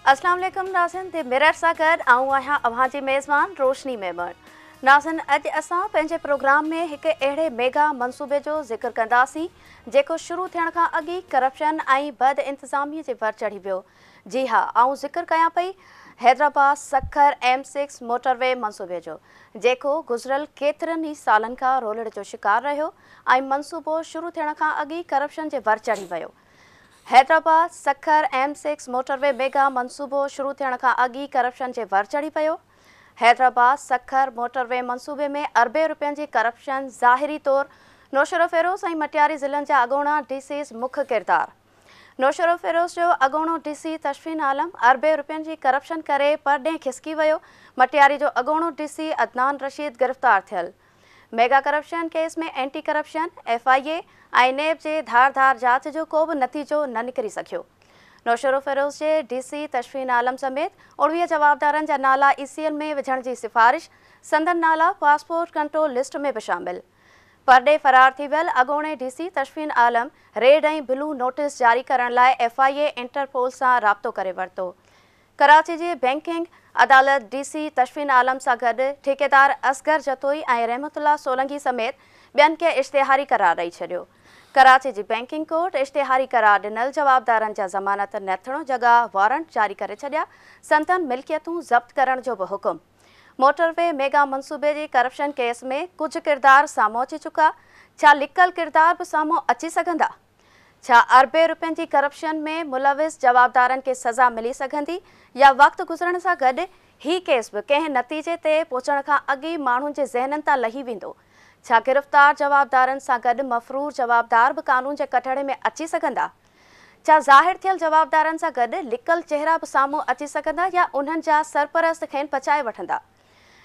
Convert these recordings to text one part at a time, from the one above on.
अस्सलाम वालेकुम नाज़रीन ते मिरर सां गॾु आऊं आहियां अव्हां जी मेज़बान रोशनी मेमण। नाज़रीन अॼु असां पंहिंजे प्रोग्राम में हिकु अहिड़े मेगा मनसूबे जो ज़िक्र कंदासीं जेको शुरू थियण खां अॻु ई करप्शन ऐं बद इंतज़ामी जे वर चढ़ी वियो। जी हा, आऊं ज़िक्र कयां पई हैदराबाद सखर M6 मोटरवे मनसूबे जो, जेको गुज़िरियल केतिरनि ई सालनि खां रोलड़ जो शिकार रहियो ऐं मनसूबो शुरू थियण खां अॻु ई करप्शन जे वर चढ़ी वियो। Hyderabad Sukkur M6 motorway mega मनसूबो शुरू थियण खां अॻु ई करप्शन जे वर चढ़ी पियो। हैदराबाद सखर मोटरवे मनसूबे में अरबे रुपयनि जी करप्शन ज़ाहिरी तौर नौशरो फिरोज़ ऐं मटियारी ज़िलनि जा अॻूणा DCs मुख्य किरदार। नौशरो फिरोज़ जो अॻूणो DC तशफ़ीन आलम अरबे रुपयनि जी करप्शन करे परॾें खिसकी वियो। मटियारी जो अॻूणो DC अदनान रशीद गिरफ़्तार थियल। मेगा करप्शन केस में एंटी करप्शन FIA ऐं नेब जे धारदार जांच जो को बि नतीजो न निकिरी सघियो। नौशरो फिरोज़ जे DC तशफ़ीन आलम समेत 19 जवाबदारनि जा नाला ECL में विझण जी सिफ़ारिश, संदन नाला पासपोर्ट कंट्रोल लिस्ट में बि शामिल। परॾे फरार थी वियल अॻूणे DC तशफ़ीन आलम रेड ऐं ब्लू नोटिस जारी करण लाइ FIA इंटरपोल सां राब्तो करे वरितो। कराची जी बैंकिंग अदालत DC तशफ़ीन आलम सां गॾु ठेकेदार असगर जतोई ऐं रहमतुल्लाह सोलंकी समेत ॿियनि खे इश्तिहारी करार ॾेई छॾियो। कराची जी बैंकिंग कोर्ट इश्तिहारी करार ॾिनल जवाबदारनि जा ज़मानत न थियण जॻह वारंट जारी करे छॾिया। संतनि मिल्कियतूं ज़ब्त करण जो बि हुकुम। मोटरवे मेगा मनसूबे जी करप्शन केस में कुझु किरदार साम्हूं अची चुका। छा लिकल किरदार बि साम्हूं अची सघंदा? छा अरबे रुपयनि जी करप्शन में मुलविस जवाबदारनि खे सज़ा मिली सघंदी या वक़्तु गुज़रण सां गॾु ही केस बि कंहिं नतीजे ते पहुचण खां अॻु ई माण्हुनि जे ज़हननि तां लही वेंदो? छा गिरफ़्तार जवाबदारनि सां गॾु मफ़रूर जवाबदार बि कानून जे कटहरे में अची सघंदा? छा ज़ाहिर थियल जवाबदारनि सां गॾु लिकल चेहरा बि साम्हूं अची सघंदा या उन्हनि जा सरपरस्त खेनि पचाए वठंदा?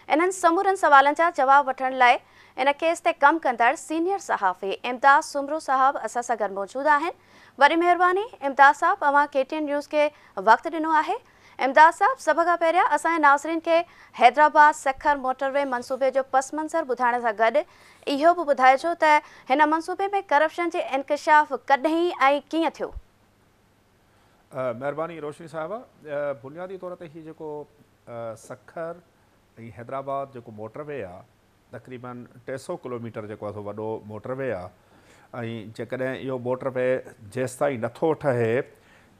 इन्हनि समूरनि सवालनि जा जवाब वठण लाइ इन केस ते कमु कंदड़ सीनियर सहाफ़ी इम्तियाज़ सुमरो साहब असां सां गॾु मौजूदु आहिनि। वरी महिरबानी इम्तियाज़ साहब, तव्हां KTN न्यूज़ खे वक़्तु ॾिनो आहे। इम्तियाज़ साहब, सभ खां पहिरियां असांजे नाज़रीन खे हैदराबाद सखर मोटरवे मनसूबे जो पस मंज़र ॿुधाइण सां गॾु इहो बि ॿुधाइजो त हिन मनसूबे में करप्शन जे इंकशाफ कॾहिं ऐं कीअं थियो? महिरबानी रोशनी साहिबा, बुनियादी तौर ते हीउ जेको सखर ऐं हैदराबाद जेको मोटरवे आहे, तक़रीबन 300 किलोमीटर जेको आहे वॾो मोटरवे आहे। ऐं जेकॾहिं इहो मोटरवे जेसिताईं नथो ठहे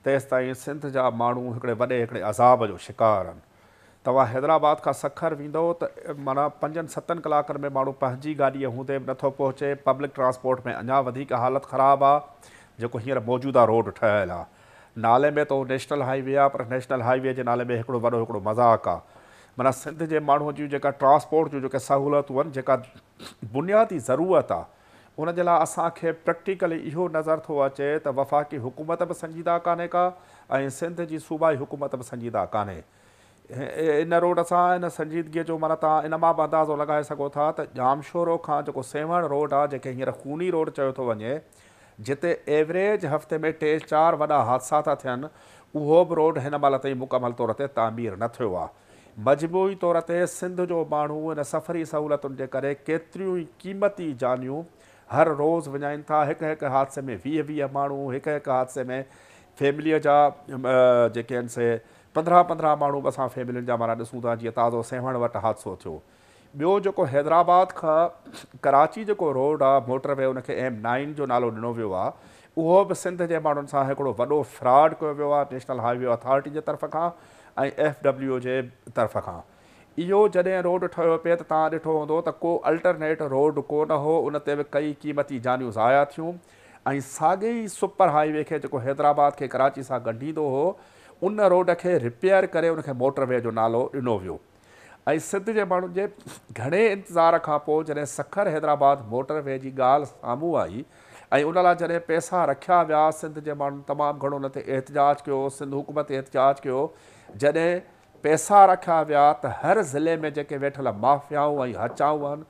तेसिताईं सिंध जा माण्हू हिकिड़े अज़ाब जो शिकार आहिनि। तव्हां हैदराबाद खां सखर वेंदो त माना 5-7 कलाकनि में माण्हू पंहिंजी गाॾीअ हूंदे बि नथो पहुचे। पब्लिक ट्रांसपोर्ट में अञा वधीक हालत ख़राबु आहे। जेको हींअर मौजूदा रोड ठहियल आहे, नाले में त उहो नेशनल हाईवे आहे, पर नेशनल हाईवे जे नाले में हिकिड़ो मज़ाक़ आहे। माना सिंध जे माण्हूअ जूं जेका ट्रांसपोर्ट जूं जेके सहूलियतूं आहिनि, जेका बुनियादी ज़रूरत आहे, उन जे लाइ असांखे प्रैक्टिकली इहो नज़र थो अचे त वफ़ाक़ी हुकूमत बि संजीदा कान्हे का ऐं सिंध जी सूबाई हुकूमत बि संजीदा कान्हे। इन रोड सां इन संजीदगीअ जो माना तव्हां इन मां बि अंदाज़ो लॻाए सघो था त जामशोरो खां जेको सेवण रोड आहे, जेके हींअर खूनी रोड चयो थो वञे, जिते एवरेज हफ़्ते में 3-4 वॾा हादसा था थियनि, उहो बि रोड हिन महिल ताईं मुकमल तौर ते तामीर न थियो आहे। मजबूरी तौर ते सिंध जो माण्हू इन सफ़री सहूलियतुनि जे करे केतिरियूं ई क़ीमती जानियूं हर रोज़ु विञाइनि था। हिकु हादसे में 20 माण्हू, हिकु हादसे में फैमिलीअ जा जेके आहिनि से 15 माण्हू बि असां फैमिलियुनि जा माना ॾिसूं था। जीअं ताज़ो सेवण वटि हादसो थियो। ॿियो जेको हैदराबाद खां कराची जेको रोड आहे मोटरवे, उनखे M9 जो नालो ॾिनो वियो आहे, उहो बि सिंध जे माण्हुनि सां हिकिड़ो वॾो फ्रॉड कयो वियो आहे नेशनल हाईवे अथॉरिटी जे तरफ़ खां ऐं FW जे तरफ़ खां। इहो जॾहिं रोड ठहियो पिए त तव्हां ॾिठो हूंदो त को अल्टरनेट रोड कोन हो, उन ते बि कई क़ीमती जानियूं ज़ाया थियूं। ऐं साॻे ई सुपर हाईवे खे जेको हैदराबाद खे कराची सां ॻंढींदो हो, उन रोड खे रिपेयर करे उनखे मोटरवे जो नालो ॾिनो वियो। ऐं सिंध जे माण्हुनि जे घणे इंतज़ार खां पोइ जॾहिं सखर हैदराबाद मोटरवे जी ॻाल्हि साम्हूं आई ऐं उन लाइ जॾहिं पैसा रखिया विया, सिंध जे माण्हुनि तमामु घणो उन ते एहतिजाज कयो, सिंध हुकूमत एहतिजाज कयो। जॾहिं पैसा रखिया विया त हर ज़िले में जेके वेठल माफ़ियाऊं ऐं हचाऊं आहिनि,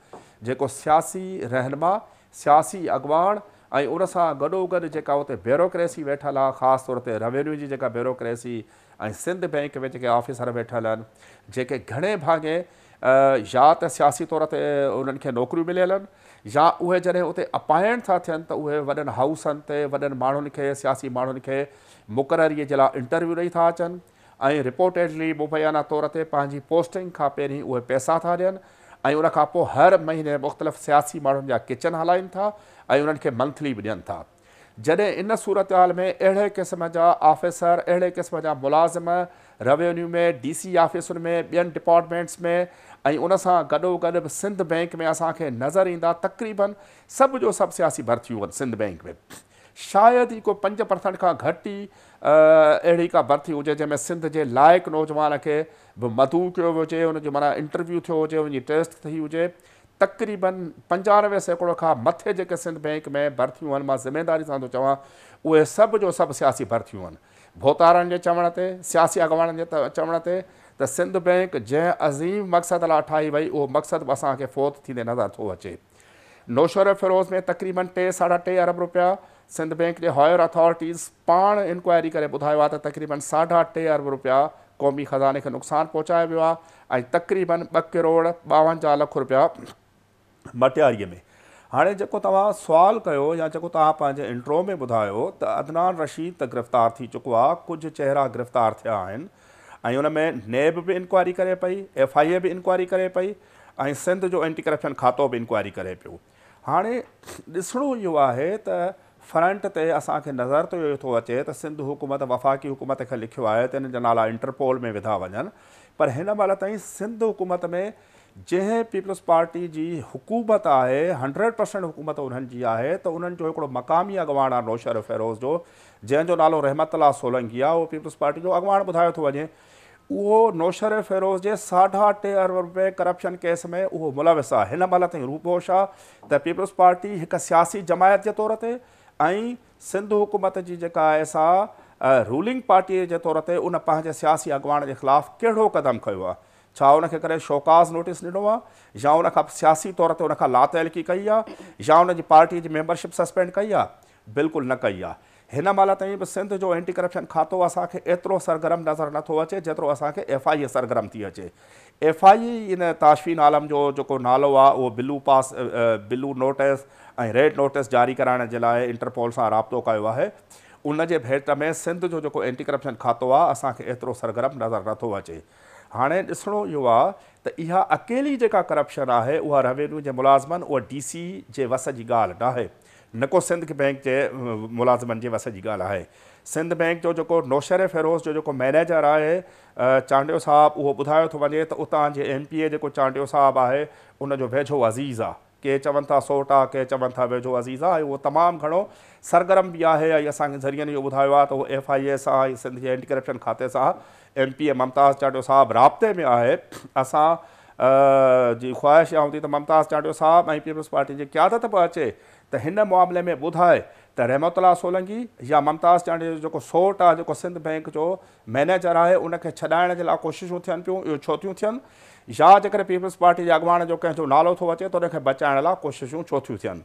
जेको सियासी रहनुमा, सियासी अॻवान ऐं उन सां गॾोगॾु जेका उते ब्यूरोक्रेसी वेठल आहे, ख़ासि तौर ते रेवेन्यू जी जेका ब्यूरोक्रेसी ऐं सिंध बैंक में जेके ऑफिसर वेठल आहिनि, जेके घणे भाङे या त सियासी तौर ते उन्हनि खे नौकरियूं मिलियल आहिनि, या उहे जॾहिं उते अपॉइंट था थियनि त उहे वॾनि हाउसनि ते वॾनि माण्हुनि खे, सियासी माण्हुनि खे मुक़ररीअ जे लाइ इंटरव्यू ॾेई था अचनि। ऐं रिपोर्टेडली मुबैना तौर ते पंहिंजी पोस्टिंग खां पहिरीं उहे पैसा था ॾियनि ऐं उनखां पोइ हर महीने मुख़्तलिफ़ सियासी माण्हुनि जा किचन हलाइनि था ऐं उन्हनि खे मंथली बि ॾियनि था। जॾहिं इन सूरत हाल में अहिड़े क़िस्म जा ऑफिसर, अहिड़े क़िस्म जा मुलाज़िम रेवेन्यू में, DC ऑफिसुनि में, ॿियनि डिपार्टमेंट्स में ऐं उन सां गॾोगॾु बि सिंध बैंक में असांखे नज़र ईंदा तक़रीबन सभु जो सभु सियासी भर्तियूं आहिनि सिंध बैंक में। शायदि ई को 5% खां घटि ई अहिड़ी का भर्ती हुजे जंहिंमें सिंध जे लाइक़ु नौजवान खे बि मदऊ कयो हुजे, हुनजो माना इंटरव्यू थियो हुजे, हुनजी टेस्ट थी हुजे। तक़रीबन 95% खां मथे जेके सिंध बैंक में भर्तियूं आहिनि, मां ज़िमेदारी सां थो चवां, उहे सभु जो सभु सियासी भर्तियूं आहिनि। भोतारनि जे चवण ते, सियासी अॻवाननि जे चवण ते त सिंध बैंक जंहिं अज़ीम मक़सद लाइ ठाही वई उहो मक़सदु बि असांखे फ़ौत थींदे नज़र थो अचे। नौशर फिरोज़ में तक़रीबन 3-3.5 अरब रुपया सिंध बैंक जे हायर अथॉरिटीज़ पाण इंक्वायरी करे ॿुधायो आहे त तक़रीबन 3.5 अरब रुपया क़ौमी ख़ज़ाने खे नुक़सानु पहुचायो वियो आहे ऐं तक़रीबन 2 करोड़ 52 लख रुपया मटियारीअ में। हाणे जेको तव्हां सुवाल कयो या जेको तव्हां पंहिंजे इंट्रो में ॿुधायो त अदनान रशीद त गिरफ़्तार थी चुको आहे, कुझु चहिरा गिरफ़्तार थिया आहिनि ऐं उन में नेब बि इंक्वायरी करे पई, FIA बि इंक्वायरी करे पई ऐं सिंध जो एंटी करप्शन खातो बि इंक्वायरी करे पियो। हाणे ॾिसणो इहो आहे त फ्रंट ते असांखे नज़र त इहो थो अचे त सिंध हुकूमत वफ़ाक़ी हुकूमत खे लिखियो आहे त इन जा नाला इंटरपोल में विधा वञनि, पर हिन महिल ताईं सिंध हुकूमत में जंहिं पीपल्स पार्टी जी हुकूमत आहे 100% हुकूमत उन्हनि जी आहे त उन्हनि जो हिकिड़ो मक़ामी अॻवान आहे नौशर फिरोज़ जो, जंहिंजो नालो रहमतुल्लाह सोलंकी आहे, उहो पीपल्स पार्टी जो अॻवान ॿुधायो थो वञे। उहो नौशर फिरोज़ जे 3.5 अरब रुपए करप्शन केस में उहो मुलविस आहे। हिन महिल ताईं रूपोश आहे त पीपल्स पार्टी हिकु सियासी जमायत जे तौर ते ऐं सिंध हुकूमत जी जेका आहे सा रूलिंग पार्टीअ जे तौर ते उन पंहिंजे सियासी अॻवान जे ख़िलाफ़ु कहिड़ो क़दम खयो आहे। छा उनखे करे शोकाज़ नोटिस ॾिनो आहे या उनखां सियासी तौर ते उनखां लातइल्की कई आहे या उनजी पार्टी जी मेंबरशिप सस्पेंड कई आहे? बिल्कुलु न कई आहे। हिन महिल ताईं बि सिंध जो एंटी करप्शन खातो असांखे एतिरो सरगर्म नज़र नथो अचे जेतिरो असांखे FIA सरगर्म थी अचे। FIA इन ताशफीन आलम जो जेको नालो आहे उहो बिलू नोटिस ऐं रेड नोटिस जारी कराइण जे लाइ इंटरपोल सां राब्तो कयो आहे। उन जे भेट में सिंध जो जेको एंटी करप्शन खातो आहे असांखे एतिरो सरगर्म नज़र नथो अचे। हाणे ॾिसणो इहो आहे त इहा अकेली जेका करप्शन आहे उहा रेवेन्यू जे मुलाज़िमनि, उहा DC जे वस जी ॻाल्हि न आहे, न को सिंध बैंक जे मुलाज़िमनि जे वस जी ॻाल्हि आहे। सिंध बैंक जो जेको नौशर फिरोज़ जो जेको मैनेजर आहे चांडियो साहिबु, उहो ॿुधायो थो वञे त उतां जे MPA जेको चांडियो साहिबु आहे उनजो वेझो अज़ीज़ आहे। के चवनि था सोट आहे, के चवनि था वेझो अज़ीज़ आहे, ऐं उहो तमामु घणो सरगर्म बि आहे ऐं असांखे ज़रियनि इहो ॿुधायो आहे त उहो FIA सां ऐं सिंध जे एंटी करप्शन खाते सां MPA मुमताज़ चांडियो साहिबु राब्ते में आहे। असां जी ख़्वाहिश इहा हूंदी त मुमताज़ चांडियो साहिबु ऐं पीपल्स पार्टी जी क़यादत बि अचे त हिन मामले में ॿुधाए त रहमतुल्लाह सोलंकी या मुमताज़ चांडियो जो जेको सोट आहे, जेको सिंध बैंक जो मैनेजर आहे, उनखे छॾाइण जे लाइ कोशिशूं थियनि पियूं, इहो छो थियूं थियनि, या जेकॾहिं पीपल्स पार्टी जे अॻवान जो कंहिंजो नालो थो अचे त उनखे बचाइण लाइ कोशिशूं छो थियूं थियनि।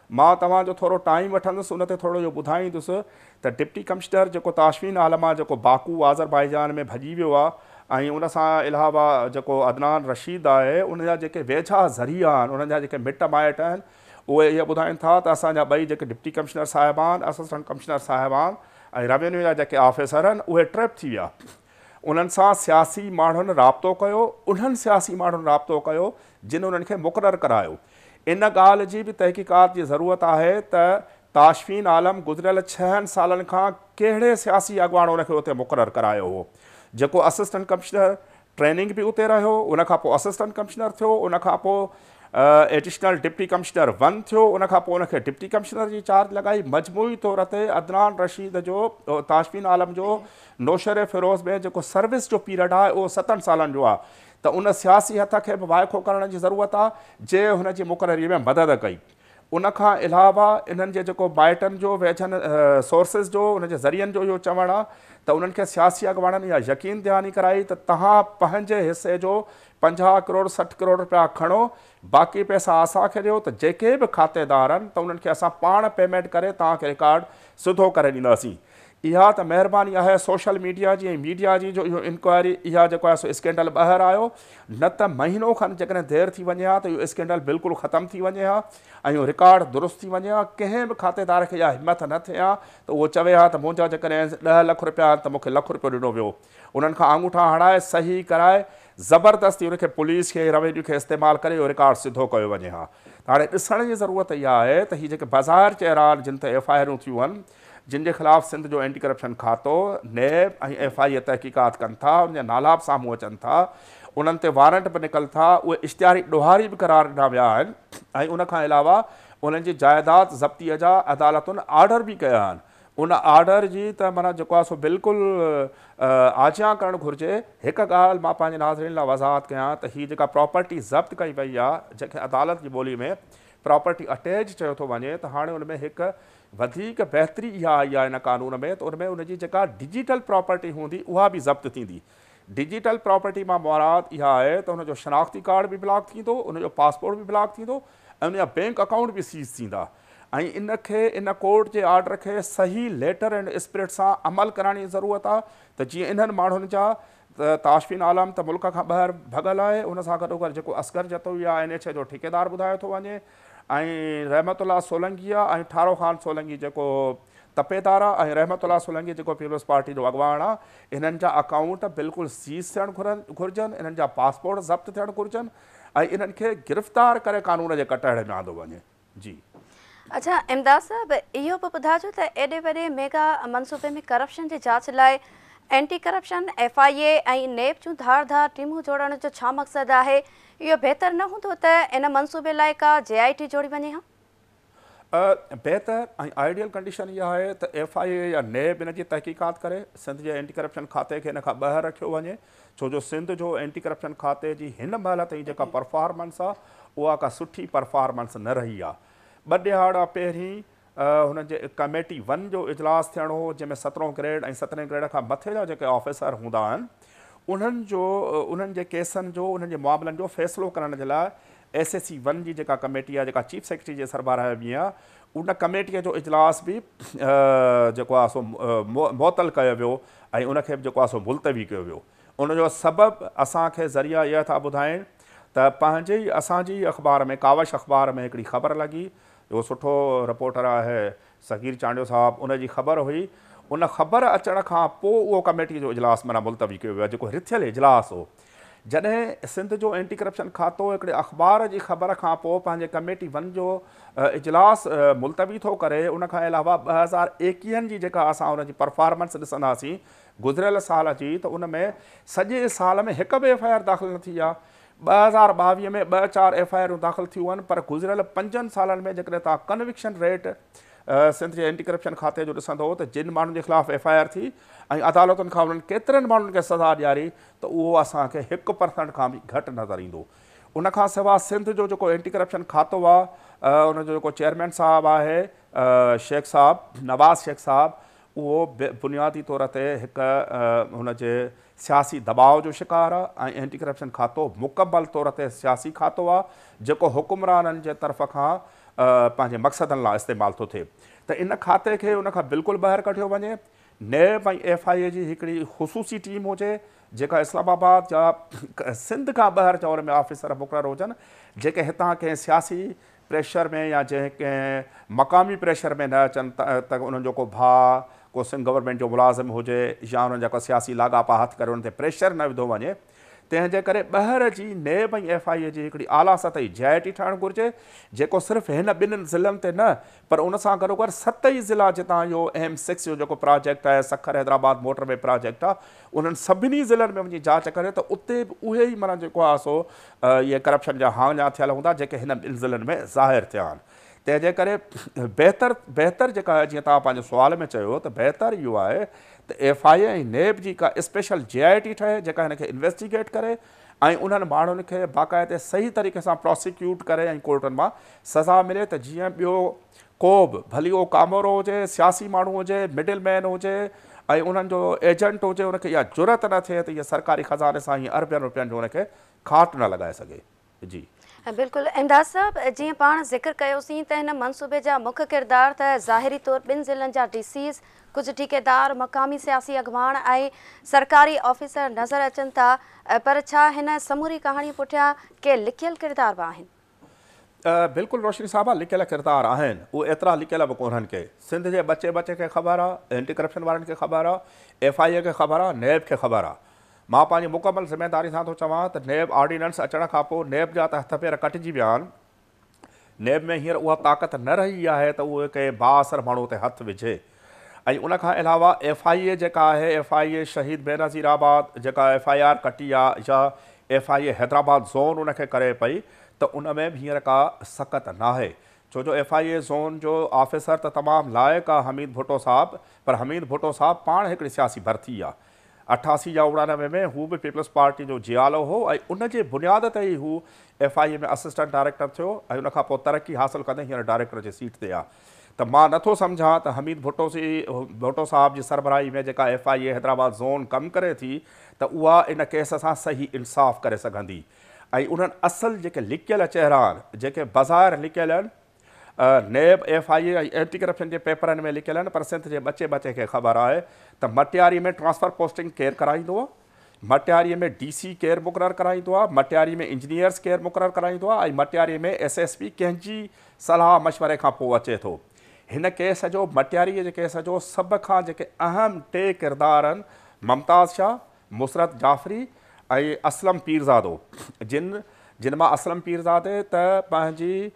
मां तव्हांजो थोरो टाइम वठंदुसि, उन ते थोरो इहो ॿुधाईंदुसि त डिप्टी कमिश्नर जेको ताशफीन आलम आहे, जेको बाकू आज़रबाईजान में भॼी वियो आहे ऐं उन सां अलावा जेको अदनान रशीद आहे, उन जा जेके वेझा ज़रिया आहिनि, उन्हनि जा जेके मिट माइट आहिनि, उहे इहे ॿुधाइनि था त असांजा ॿई जेके डिप्टी कमिश्नर साहिबान, असिस्टेंट कमिश्नर साहिबान ऐं रेवेन्यू जा जेके ऑफिसर आहिनि, उहे ट्रैप थी विया। उन्हनि सां सियासी माण्हुनि राब्तो कयो, उन्हनि सियासी माण्हुनि राब्तो कयो जिन उन्हनि खे मुक़ररु करायो। इन ॻाल्हि जी बि तहक़ीक़ात जी ज़रूरत आहे त ताशफीन आलम गुज़िरियल 6 सालनि खां कहिड़े सियासी अॻवान उनखे उते मुक़ररु करायो हो। जेको असिस्टेंट कमिश्नर ट्रेनिंग बि उते रहियो, उनखां पोइ असिस्टेंट कमिश्नर थियो, उनखां पोइ एडिशनल डिप्टी कमिश्नर 1 थियो, उनखां पोइ उनखे डिप्टी कमिश्नर जी चार्ज लॻाई। मजमूई तौर ते अदनान रशीद जो ताशफीन आलम जो नौशर फिरोज़ में जेको सर्विस जो पीरियड आहे उहो 7 सालनि जो आहे, त उन सियासी हथ खे बि वाइखो करण जी ज़रूरत आहे जे हुनजी मुक़ररीअ में मदद कई। उनखां अलावा इन्हनि जे जेको माइटनि जो वेझनि सोर्सिस जो, उनजे ज़रियनि जो इहो चवणु आहे त उन्हनि खे सियासी अॻवाननि इहा यकीन दहानी कराई त तव्हां पंहिंजे हिसे जो 50 करोड़ 60 करोड़ रुपया खणो, बाक़ी पैसा असांखे ॾियो, त जेके बि खातेदार आहिनि त उन्हनि खे असां पाण पेमेंट करे तव्हांखे रिकार्ड सिधो करे ॾींदासीं। इहा त महिरबानी आहे सोशल मीडिया जी ऐं मीडिया जी जो इहो इंक्वायरी इहा जेको आहे सो स्कैंडल ॿाहिरि आयो, न त महीनो खनि जेकॾहिं देरि थी वञे हा त इहो स्कैंडल बिल्कुलु ख़तमु थी वञे हा ऐं इहो रिकॉर्ड दुरुस्त थी वञे हा। कंहिं बि खातेदार खे इहा हिमत न थिए हा त उहो चवे हा त मुंहिंजा जेकॾहिं 10 लख रुपया त मूंखे लख रुपयो ॾिनो वियो। उन्हनि खां आङूठा हणाए सही कराए ज़बरदस्ती उनखे पुलिस खे रेवेन्यू खे इस्तेमालु करे इहो रिकॉर्ड सिधो कयो वञे हा। त हाणे ॾिसण जी ज़रूरत इहा आहे त हीअ जेके बाज़ार चहिरा आहिनि जिन ते FIR थियूं आहिनि, जिन जे ख़िलाफ़ु सिंध जो एंटी करप्शन खातो नैब ऐं FI तहक़ीक़ात कनि था, उनजा नाला बि साम्हूं अचनि था, उन्हनि ते वारंट बि निकिरनि था, उहे इश्तिहारी ॾोहारी बि करार ॾिना विया आहिनि ऐं उनखां अलावा उन्हनि जी जाइदाद ज़ब्तीअ जा अदालतुनि आर्डर बि कया आहिनि। उन आर्डर जी त माना जेको आहे सो बिल्कुलु आजियां करणु घुरिजे। हिकु ॻाल्हि मां पंहिंजे नाज़रीन लाइ वज़ाहत कयां त हीअ जेका प्रॉपर्टी ज़ब्त कई वई आहे, जंहिंखे अदालत जी ॿोली में प्रॉपर्टी अटैच चयो थो वञे, त हाणे उन में हिकु वधीक बहितरी इहा आई आहे इन कानून में त उनमें उनजी जेका डिजिटल प्रॉपर्टी हूंदी उहा बि ज़ब्त थींदी। डिजिटल प्रॉपर्टी मां मुराद इहा आहे त उनजो शनाख़्ती कार्ड बि ब्लॉक थींदो, उनजो पासपोर्ट बि ब्लॉक थींदो ऐं उनजा बैंक अकाउंट बि सीज़ थींदा। ऐं इनखे इन कोर्ट जे आर्डर खे सही लेटर एंड स्पिरिट सां अमल कराइण जी ज़रूरत आहे त जीअं इन्हनि माण्हुनि जा ताशफीन आलम त मुल्क खां ॿाहिरि भॻल आहे, उन सां गॾोगॾु जेको असगर जतोई आहे NH जो ठेकेदार ॿुधायो थो वञे, ऐं रहमतुल्लाह सोलंगी आहे ऐं ठारो ख़ान सोलंगी जेको तपेदार आहे, ऐं रहमतुल्लाह सोलंगी जेको पीपल्स पार्टी जो अॻवान आहे, इन्हनि जा अकाउंट बिल्कुलु सीज़ थियणु घुरिजनि, इन्हनि जा पासपोर्ट ज़ब्त थियणु घुरिजनि ऐं इन्हनि खे गिरफ़्तार करे कानून जे कटहरे में आंदो वञे। जी अच्छा इमदाद साहब, इहो बि ॿुधाइजो त एॾे वॾे मेगा मनसूबे में करप्शन जी जांच लाइ एंटी करप्शन FIA ऐं नेब जूं धार टीमूं जोड़ण जो छा मक़सदु आहे? इहो बहितर न हूंदो त इन मनसूबे लाइ का JIT जोड़ी वञे हा? बहितर ऐं आइडियल कंडीशन इहा आहे त FIA या नेब इन जी तहक़ीक़ात करे सिंध जे एंटी करप्शन खाते खे इन खां ॿाहिरि रखियो वञे, छो जो सिंध जो एंटी करप्शन खाते जी हिन महिल ताईं जेका परफॉर्मेंस आहे उहा का सुठी परफॉर्मेंस न रही आहे। 2 ॾिहाड़ा पहिरीं हुननि जे कमेटी 1 जो इजलास थियणो हो, जंहिंमें 17 ग्रेड ऐं 17 ग्रेड खां मथे जा जेके ऑफिसर हूंदा आहिनि उन्हनि जे केसनि जो, उन्हनि जे मामलनि जो फ़ैसिलो करण जे लाइ SSC 1 जी जेका कमेटी आहे, जेका चीफ सेक्रेटरी जे सरबराह में आहे, उन कमेटीअ जो इजलास बि जेको आहे सो मुअतल कयो वियो ऐं उनखे बि जेको आहे सो मुलतवी कयो वियो। उनजो सबबु असांखे ज़रिया इहा था ॿुधाइनि त असांजी अख़बार में, कावश अख़बार में हिकिड़ी ख़बर लॻी, जो सुठो रिपोर्टर आहे सगीर चांडियो साहबु, उनजी ख़बर हुई। उन ख़बर अचण खां पोइ उहो कमेटी जो इजलास माना मुलतवी कयो वियो आहे, जेको रिथियल इजलास हो। जॾहिं सिंध जो एंटी करप्शन खातो हिकिड़े अख़बार जी ख़बर खां पोइ पंहिंजे कमेटी 1 जो इजलास मुलतवी थो करे, उनखां अलावा 2021 जी जेका असां उनजी परफॉर्मेंस ॾिसंदासीं गुज़िरियल साल जी, त उन में सॼे साल में हिकु बि FIR दाख़िल न थी आहे। 2022 में 2-4 FIR दाख़िल थियूं आहिनि, पर गुज़िरियल 5 सालनि में जेकॾहिं तव्हां कन्विक्शन रेट सिंध जे एंटी करप्शन खाते जो ॾिसंदो त जिन माण्हुनि जे ख़िलाफ़ु FIR थी ऐं अदालतुनि खां उन्हनि केतिरनि माण्हुनि खे सज़ा ॾियारी, त उहो असांखे 1% खां बि घटि नज़र ईंदो। उनखां सवाइ सिंध जो जेको एंटी करप्शन खातो आहे, उनजो जेको चेयरमैन साहबु आहे शेख साहबु, नवाज़ शेख साहबु, उहो बुनियादी तौर ते हिकु हुनजे सियासी दबाव जो शिकार आहे ऐं एंटी करप्शन खातो मुकमल तौर ते सियासी खातो आहे, जेको हुकुमराननि जे तरफ़ खां पंहिंजे मक़सदनि लाइ इस्तेमालु थो थिए। त इन खाते खे उनखां बिल्कुलु ॿाहिरि कढियो वञे। नेब ऐं FIA जी हिकिड़ी ख़ुसूसी टीम हुजे, जेका इस्लामाबाद जा सिंध खां ॿाहिरि जा उन में ऑफिसर मुक़ररु हुजनि, जेके हितां कंहिं सियासी प्रेशर में या जंहिं कंहिं मक़ामी प्रेशर में न अचनि त उन्हनि जो को भाउ को सिंध गवर्नमेंट जो मुलाज़िम हुजे या उन्हनि जा को सियासी लाॻापा हथु करे उन ते प्रेशर न विधो वञे। तंहिंजे करे ॿाहिरि जी नेब ऐं FIA जी हिकिड़ी आला सतही JIT ठहणु घुरिजे, जेको सिर्फ़ु हिन 2 ज़िलनि ते न, पर उन सां गॾोगॾु 7 ज़िला जितां इहो M6 जो जेको प्रोजेक्ट आहे, सखर हैदराबाद मोटरवे प्रोजेक्ट आहे, उन्हनि सभिनी ज़िलनि में वञी जांच करे त उते बि उहे ई माना जेको आहे सो इहे करप्शन जा हांजा थियल हूंदा, जेके हिन 2 ज़िलनि में ज़ाहिर थिया आहिनि। तंहिंजे करे बहितर जेका आहे, जीअं तव्हां पंहिंजे सुवाल में चयो, त बहितर इहो आहे त FIA ऐं नेब जी का स्पेशल JIT ठहे, जेका हिनखे इन्वेस्टिगेट करे ऐं उन्हनि माण्हुनि खे बाक़ाइदे सही तरीक़े सां प्रोसिक्यूट करे ऐं कोर्टनि मां सज़ा मिले, त जीअं ॿियो को बि भली उहो कामोरो हुजे, सियासी माण्हू हुजे, मिडिल मैन हुजे ऐं उन्हनि जो एजेंट हुजे, उनखे इहा जुरत न थिए त इहा सरकारी ख़ज़ाने सां हीअं अरबनि रुपयनि जो उनखे खाट न लॻाए सघे। जी बिल्कुलु इमदाद साहब, जीअं पाण ज़िक्र कयोसीं त हिन मनसूबे जा मुख्य किरदार त ज़ाहिरी तौरु ॿिनि ज़िलनि जा DCs, कुझु ठेकेदार, मक़ामी सियासी अॻवान ऐं सरकारी ऑफिसर नज़र अचनि था, पर छा हिन समूरी कहाणी पुठियां के लिखियल किरदार बि आहिनि? बिल्कुलु रोशनी साहबा, लिकियल किरदार आहिनि, उहे एतिरा लिकियल बि कोन्हनि के। सिंध जे बचे खे ख़बर आहे, एंटी करप्शन वारनि खे ख़बर आहे, FIA खे ख़बर आहे, NAB खे ख़बर आहे। मां पंहिंजी मुकमल ज़िम्मेदारी सां थो चवां त NAB ऑर्डिनेंस अचण खां पोइ NAB जा त हथ पेर कटिजी विया आहिनि। NAB में हींअर उहा ताक़त न रही आहे त उहे कंहिं बाअसर माण्हू ते हथु विझे। ऐं उनखां अलावा FIA जेका आहे, FIA शहीद बेनज़ीराबाद जेका FIR कटी आहे, या FIA हैदराबाद ज़ोन उनखे करे पई, त उन में बि हींअर का सख़्त नाहे। छो जो FIA ज़ोन जो ऑफिसर त तमामु लाइक़ु आहे हमीद भुट्टो साहिबु, पर हमीद भुट्टो साहिबु पाण हिकिड़ी सियासी भर्ती आहे। 88 या 99 में हू बि पीपल्स पार्टी जो जियालो हो, ऐं उनजे बुनियाद ते ई हू FIA में असिस्टेंट डायरेक्टर थियो, ऐं उनखां पोइ तरक़ी हासिलु कंदे हींअर डायरेक्टर जी सीट ते आहे। त मां नथो सम्झां त हमीद भुट्टो साहिब जी सरबराही में जेका FIA हैदराबाद ज़ोन कमु करे थी, त उहा इन केस सां सही इंसाफ़ करे सघंदी। ऐं उन्हनि असुल जेके लिकियल चहिरा आहिनि, जेके बज़ाहिर लिकियल आहिनि, NAB, FIA ऐं एंटी करप्शन जे पेपरनि में लिकियल आहिनि, पर सिंध जे बचे खे ख़बर आहे त मटियारी में ट्रांसफर पोस्टिंग केरु कराईंदो आहे, मटियारीअ में DC केरु मुक़ररु कराईंदो आहे, मटियारी में इंजीनियर्स केरु मुक़ररु कराईंदो आहे, ऐं मटियारी में SSP कंहिंजी सलाह मशवरे खां पोइ अचे थो। हिन केस जो, मटियारीअ जे केस जो सभ खां जेके अहम टे किरदार आहिनि, मुमताज़ शाह, मुसरत जाफ़री ऐं असलम पीरज़ादो, जिन मां असलम पीरज़ादे त पंहिंजी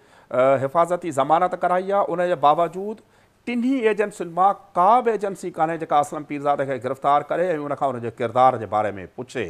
हिफ़ाज़ती ज़मानत कराई आहे, उनजे बावजूदु टिन्ही एजेंसियुनि मां का बि एजेंसी कान्हे जेका असलम पीरज़ादे खे गिरफ़्तार करे ऐं उनखां उनजे किरदार जे बारे में पुछे।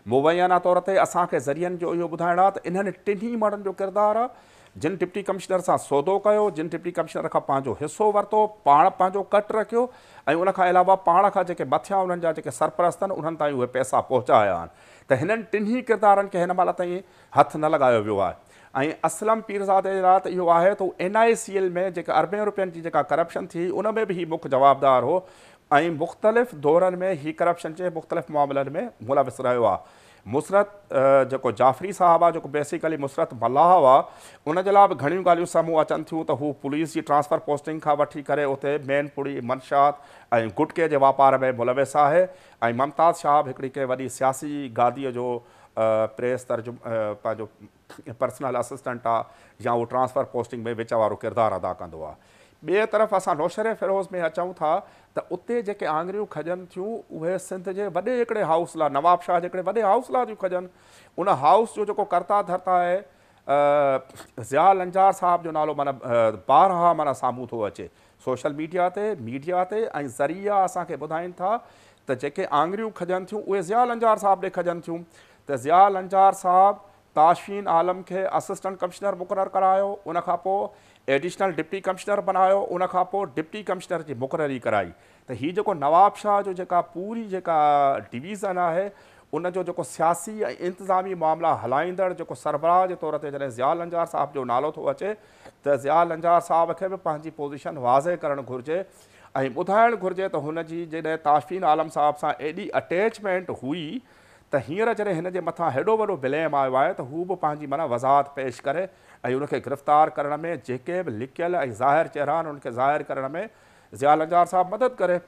मुबैना तौर ते असांखे ज़रियनि जो इहो ॿुधाइणु आहे त इन्हनि टिन्ही माण्हुनि जो किरदारु आहे, जिन डिप्टी कमिश्नर सां सौदो कयो, जिन डिप्टी कमिश्नर खां पंहिंजो हिसो वरितो, पाण पंहिंजो कट रखियो, ऐं उनखां अलावा पाण खां जेके मथियां उन्हनि जा जेके सरपरस्त आहिनि, उन्हनि ताईं उहे पैसा पहुचाया आहिनि। त हिननि टिन्ही किरदारनि खे हिन महिल ताईं हथु न लॻायो वियो आहे। ऐं असलम पीरज़ादे जे राति इहो आहे त NICL में जेका अरबें रुपयनि जी जेका करप्शन थी, उन में बि हीउ मुख्य जवाबदार हो, ऐं मुख़्तलिफ़ दौरनि में हीउ करप्शन जे मुख़्तलिफ़ मामलनि में मुलविस रहियो आहे। मुसरत जेको जाफ़री साहिबु आहे, जेको बेसिकली मुसरत मल्लाह आहे, उनजे लाइ बि घणियूं ॻाल्हियूं साम्हूं अचनि थियूं त हू पुलिस जी ट्रांसफर पोस्टिंग खां वठी करे उते मैनपुरी, मंशात ऐं गुटके जे वापार में मुलविस आहे। ऐं मुमताज़ शाह बि हिकिड़ी कंहिं वॾी सियासी गादीअ जो प्रेस पंहिंजो पर्सनल असिस्टेंट आहे, या उहो ट्रांसफर पोस्टिंग में विच वारो किरदारु अदा कंदो आहे। ॿिए तरफ़ असां नौशरे फिरोज़ में अचूं था त उते जेके आङिरियूं खजनि थियूं, उहे सिंध जे वॾे हिकिड़े हाउस लाइ, नवाब शाह जे हिकिड़े वॾे हाउस लाइ थियूं खजनि। उन हाउस जो जेको कर्ता धर्ता आहे, ज़िया लंजार साहिब जो नालो माना बारहा माना साम्हूं थो अचे सोशल मीडिया ते ऐं ज़रिया असांखे ॿुधाइनि था त जेके आङिरियूं खजनि थियूं उहे ज़िया लंजार साहिब ॾे खजनि थियूं। त ज़िया लंजार साहिबु ताशफीन आलम खे असिस्टेंट कमिश्नर मुक़ररु करायो, उनखां पोइ एडिशनल डिप्टी कमिश्नर बनायो, उनखां पोइ डिप्टी कमिश्नर जी मुक़ररी कराई। त हीउ जेको नवाब शाह जो जेका पूरी जेका डिवीज़न आहे, उनजो जेको सियासी ऐं इंतिज़ामी मामला हलाईंदड़ जेको सरबराह जे तौर ते जॾहिं ज़िया लंजार साहिब जो नालो थो अचे, त ज़िया लंजार साहिब खे बि पंहिंजी पोज़ीशन वाज़े करणु घुरिजे ऐं ॿुधाइणु घुरिजे त हुनजी जॾहिं ताशफीन आलम साहिब सां एॾी अटैचमेंट हुई, त हींअर जॾहिं हिन जे मथां हेॾो वॾो ब्लेम आयो आहे, त हू बि पंहिंजी माना वज़ाहत पेश करे ऐं उनखे गिरफ़्तार करण में, जेके बि लिकियल ऐं ज़ाहिर चहिरा आहिनि उनखे ज़ाहिर करण में ज़िया लंजार साहिबु मदद करे।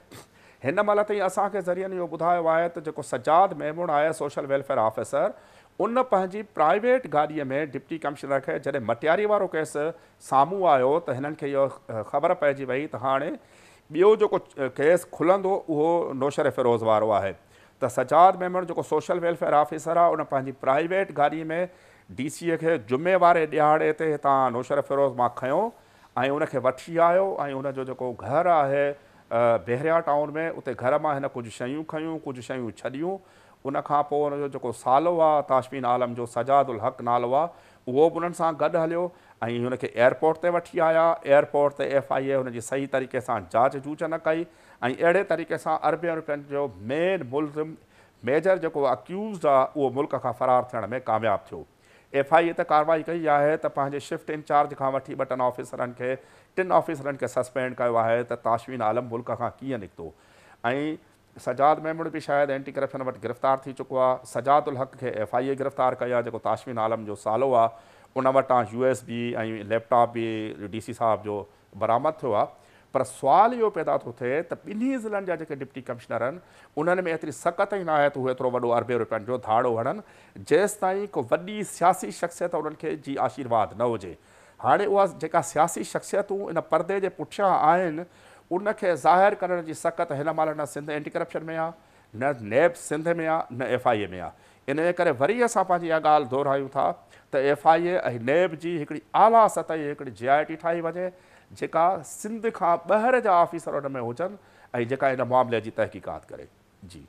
हिन महिल ताईं असांखे ज़रियनि इहो ॿुधायो आहे त जेको सजाद मेमून आहे सोशल वेलफेयर ऑफिसर, उन पंहिंजी प्राइवेट गाॾीअ में डिप्टी कमिश्नर खे जॾहिं मटियारी वारो केस साम्हूं आयो, त हिननि खे इहो ख़बर पइजी वई त हाणे ॿियो जेको केस खुलंदो उहो नौशर फिरोज़ वारो आहे। त सजाद मेमून जेको सोशल वेलफेयर ऑफिसर आहे, उन पंहिंजी प्राइवेट गाॾीअ में DC खे जुमे वारे ॾियारे ते हितां नौशर फिरोज़ मां खयों ऐं उनखे वठी आयो, ऐं उनजो जेको घरु आहे बहरिया टाउन में, उते घर मां हिन कुझु शयूं खयूं, कुझु शयूं छॾियूं। उनखां पोइ उनजो जेको सालो आहे ताशफीन आलम जो, सजाद उल हक़ नालो आहे, उहो बि उन्हनि सां गॾु हलियो ऐं हुनखे एयरपोर्ट ते वठी आया। एयरपोर्ट ते FIA हुनजी सही तरीक़े सां जांच जूच न कई ऐं अहिड़े तरीक़े सां अरबे रुपयनि जो मेन मुलज़िम, मेजर जेको अक्यूज़ड आहे, उहो मुल्क खां फ़रार थियण में कामयाबु थियो। FIA ते कार्रवाई कई आहे त पंहिंजे शिफ्ट इंचार्ज खां वठी 2 ऑफिसरनि खे, 3 ऑफिसरनि खे सस्पेंड कयो आहे त ताशफीन आलम मुल्क खां कीअं निकितो। ऐं सजाद मेमून भी शायदि एंटी करप्शन वटि गिरफ़्तार थी चुको आहे। सजाद उल हक़ खे FIA गिरफ़्तार कई आहे, जेको ताशफीन आलम जो सालो आहे, उन वटां USB ऐं लैपटॉप बि DC साहब जो बरामद थियो आहे। पर सुवाल इहो पैदा थो थिए त ॿिन्ही ज़िलनि जा जेके डिप्टी कमिश्नर आहिनि उन्हनि में एतिरी सख़्त ई न आहे त उहे एतिरो वॾो अरबे रुपयनि जो धाड़ो हणनि जेसि ताईं को वॾी सियासी शख़्सियत उन्हनि खे जी आशीर्वाद न हुजे। हाणे उहा जेका सियासी शख़्सियतूं इन परदे जे पुठियां आहिनि उनखे ज़ाहिर करण जी सख़्त हिन महिल न सिंध एंटी करप्शन में आहे, न नैब सिंध में आहे, न FIA में आहे। इन करे वरी असां पंहिंजी इहा ॻाल्हि दोहरायूं था त FIA ऐं नैब जी हिकिड़ी आला सतही हिकिड़ी JIT ठाही वञे जेका सिंध खां ॿाहिरि जा ऑफिसर उन में हुजनि ऐं जेका इन मामले जी तहक़ीक़ात करे। जी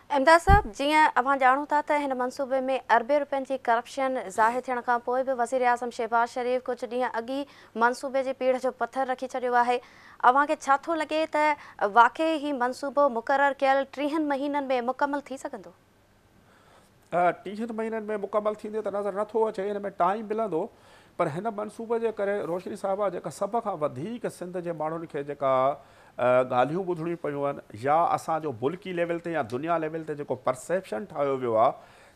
इमदाद साहब, जीअं अवां ॼाणूं था त हिन मनसूबे में अरबे रुपयनि जी करप्शन ज़ाहिर थियण खां पोइ बि वज़ीर आज़म शहबाज शरीफ़ कुझु ॾींहं अॻु ई मनसूबे जी पीढ़ जो पथर रखी छॾियो आहे। अव्हां खे छा थो लॻे त वाक़ई ही मनसूबो मुक़ररु कयल 30 महीननि में मुकमल थी सघंदो? 30 महीननि में मुकमल थींदे त नज़र नथो अचे, हिन में टाइम मिलंदो। पर हिन मनसूबे जे करे रोशनी साहिबा जेका सभ खां वधीक सिंध जे माण्हुनि खे जेका ॻाल्हियूं ॿुधणियूं पियूं आहिनि या असांजो मुल्की लेवल ते या दुनिया लेवल ते जेको परसेप्शन ठाहियो वियो आहे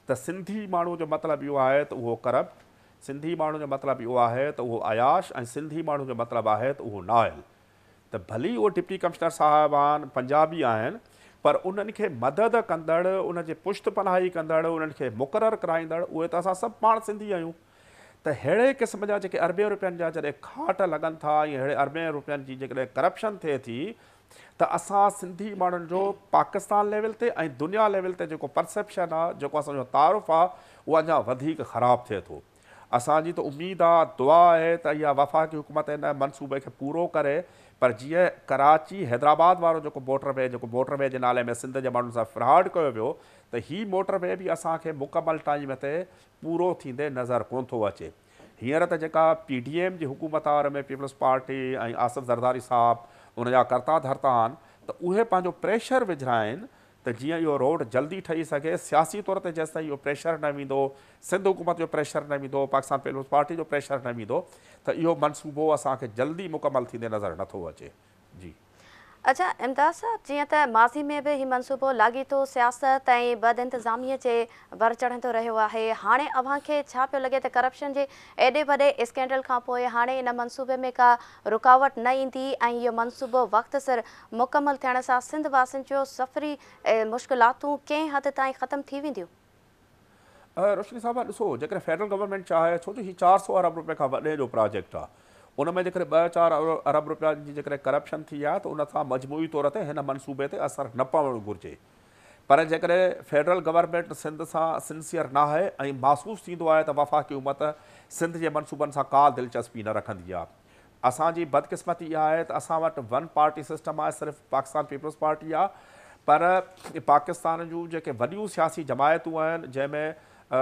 त सिंधी माण्हू जो मतिलबु इहो आहे त उहो करप्ट, सिंधी माण्हू जो मतिलबु इहो आहे त उहो अयाश ऐं सिंधी माण्हू जो मतिलबु आहे त उहो नाइल। त भली उहो डिप्टी कमिश्नर साहिबान पंजाबी आहिनि पर उन्हनि खे मदद कंदड़, उन जे पुश्त पनाही कंदड़, उन्हनि खे मुक़ररु कराईंदड़ उहे त असां सभु पाण सिंधी आहियूं। त अहिड़े क़िस्म जा जेके अरबे रुपयनि जा जॾहिं खाट लॻनि था या अहिड़े अरबे रुपयनि जी जेकॾहिं करप्शन थिए थी त असां सिंधी माण्हुनि जो पाकिस्तान लेवल ते ऐं दुनिया लेवल ते जेको परसेप्शन आहे, जेको असांजो तारुफ़ आहे, उहो अञा वधीक ख़राबु थिए थो। असांजी त उमेदु आहे, दुआ आहे त इहा वफ़ाक़ी हुकूमत हिन मनसूबे खे पूरो करे। पर जीअं कराची हैदराबाद वारो जेको मोटरवे जे नाले में सिंध जे माण्हुनि सां फ्रॉड कयो वियो त ही मोटरवे बि असांखे मुकमल टाइम ते पूरो थींदे नज़र कोन थो अचे। हींअर त जेका PDM जी हुकूमत आहे, में पीपल्स पार्टी ऐं आसिफ ज़रदारी साहब उन जा कर्ता धर्ता आहिनि, त उहे पंहिंजो प्रेशर विझराइनि त जीअं इहो रोड जल्दी ठही सघे। सियासी तौर ते जेसिताईं इहो प्रेशर न वेंदो, सिंध हुकूमत जो प्रेशर न वेंदो, पाकिस्तान पीपल्स पार्टी जो प्रेशर न वेंदो, त इहो मनसूबो असांखे जल्दी मुकमल थींदे नज़र नथो अचे। जी अच्छा इमदाद साहब, जीअं त माज़ी में बि हीउ मनसूबो लाॻीतो सियासत ऐं बद इंतिज़ामिया जे वर चढ़ंदो रहियो आहे, हाणे अव्हां खे छा पियो लॻे त करप्शन जे एॾे वॾे स्कैंडल खां पोइ हाणे इन मनसूबे में का रुकावट न ईंदी ऐं इहो मनसूबो वक़्त सिर मुकमल थियण सां सिंध वासियुनि जो सफ़री मुश्किलातूं कंहिं हद ताईं ख़तमु थी वेंदियूं? रोशनी साहिबा ॾिसो, जेकॾहिं फेडरल गवर्नमेंट चाहे, छो जो हीउ 400 अरब रुपए खां वॾे जो प्रोजेक्ट आहे, उन में जेकॾहिं 2-4 अरब रुपयनि जी जेकॾहिं करप्शन थी आहे त उन सां मजमूई तौर ते हिन मनसूबे ते असरु न पवणु घुरिजे। पर जेकॾहिं फेडरल गवर्नमेंट सिंध सां सिंसियर न आहे ऐं महसूसु थींदो आहे त वफ़ाक़ी हुकूमत सिंध जे मनसूबनि सां का दिलचस्पी न रखंदी आहे। असांजी बदकिस्मती इहा आहे त असां वटि वन पार्टी सिस्टम आहे, सिर्फ़ु पाकिस्तान पीपल्स पार्टी आहे। पर पाकिस्तान जूं जेके वॾियूं सियासी जमायतूं आहिनि, जंहिंमें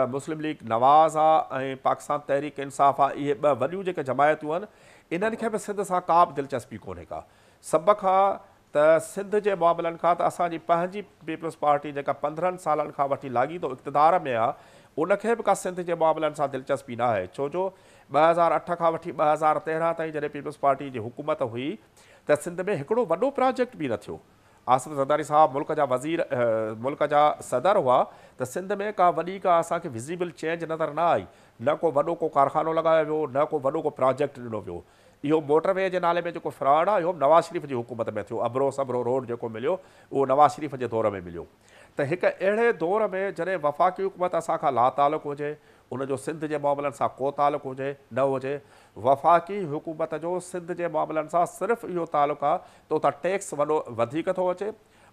मुस्लिम लीग नवाज़ आहे ऐं पाकिस्तान तहरीक इंसाफ़ आहे, इहे ॿ वॾियूं जेके जमायतूं आहिनि, इन्हनि खे बि सिंध सां का बि दिलचस्पी कोन्हे का। सभ खां त सिंध जे मामलनि खां त असांजी पंहिंजी पीपल्स पार्टी जेका 15 सालनि खां वठी लाॻीतो इक़्तिदार में आहे, उनखे बि का सिंध जे मामलनि सां दिलचस्पी न आहे। छो जो 2008 खां वठी 2013 ताईं जॾहिं पीपल्स पार्टी जी हुकूमत हुई त सिंध में हिकिड़ो वॾो प्रोजेक्ट बि न थियो। आसिफ ज़रदारी साहब मुल्क जा मुल्क जा सदर हुआ त सिंध में का वॾी का असांखे विज़िबल चेंज नज़र न आई। न को वॾो को कारखानो लॻायो वियो, न को वॾो को प्रोजेक्ट ॾिनो वियो। इहो मोटरवे जे नाले में जेको फ्रॉड आहे, इहो नवाज़ शरीफ़ जी हुकूमत में थियो। अबरो सबरो रोड जेको मिलियो उहो नवाज़ शरीफ़ जे दौर में मिलियो। त हिकु अहिड़े दौर में जॾहिं वफ़ाक़ी हुकूमत असांखां लातालुक़ हुजे, उनजो सिंध जे मामलनि सां को तालुक़ु हुजे न हुजे, वफ़ाक़ी हुकूमत जो सिंध जे मामलनि सां सिर्फ़ु इहो तालुक़ु आहे त उतां टैक्स वधीक थो अचे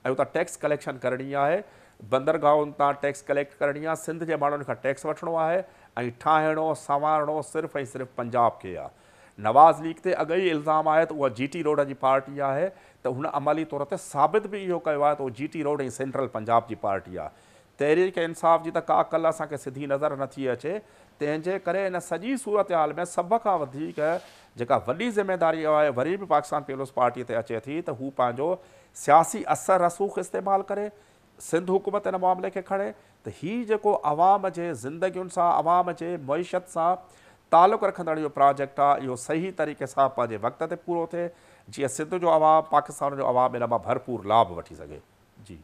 ऐं उतां टैक्स कलेक्शन करणी आहे, बंदरगाहुनि तां टैक्स कलेक्ट करणी आहे, सिंध जे माण्हुनि खां टैक्स वठिणो आहे ऐं ठाहिणो संवारणो सिर्फ़ु ऐं सिर्फ़ु पंजाब खे आहे। नवाज़ लीग ते अॻ ई इल्ज़ाम आहे त उहा GT रोड जी पार्टी आहे, त हुन अमली तौर ते साबित बि इहो कयो आहे त उहा GT रोड ऐं सेंट्रल पंजाब जी पार्टी आहे। तहरीक इंसाफ़ जी त का अकल असांखे सिधी नज़र नथी अचे। तंहिंजे करे इन सॼी सूरत हाल में सभ खां वधीक जेका वॾी ज़िमेदारी आहे वरी बि पाकिस्तान पीपल्स पार्टी ते अचे थी त हू पंहिंजो सियासी असर रसूख़ इस्तेमालु करे सिंध हुकूमत हिन मामले खे खणे त हीउ जेको अवाम जे ज़िंदगियुनि सां, अवाम जे मईशत सां तालुक़ु रखंदड़ इहो प्रोजेक्ट आहे, इहो सही तरीक़े सां पंहिंजे वक़्त ते पूरो थिए, जीअं सिंध जो अवाम, पाकिस्तान जो अवाम इन मां भरपूर लाभ वठी सघे। जी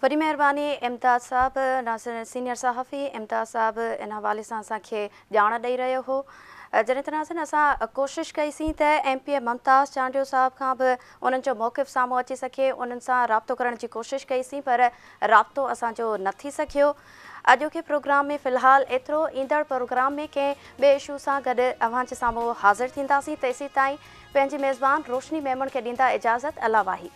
वॾी महिरबानी इम्तियाज़ साहब। नासिर सीनियर सहाफ़ी इम्तियाज़ साहब इन हवाले सां असांखे ॼाण ॾेई रहियो हो। जॾहिं त नासिर असां कोशिशि कईसीं त MP मुमताज़ चांडियो साहब खां बि उन्हनि जो मौक़िफ़ साम्हूं अची सघे, उन्हनि सां राब्तो करण जी कोशिशि कईसीं, पर राब्तो असांजो न थी सघियो। अॼोके प्रोग्राम में फ़िलहालु एतिरो। ईंदड़ प्रोग्राम में कंहिं ॿिए इशू सां गॾु अव्हां जे साम्हूं हाज़िर थींदासीं। तेसीं ताईं पंहिंजी मेज़बान रोशनी मेमण खे ॾींदा इजाज़त। अला वाही।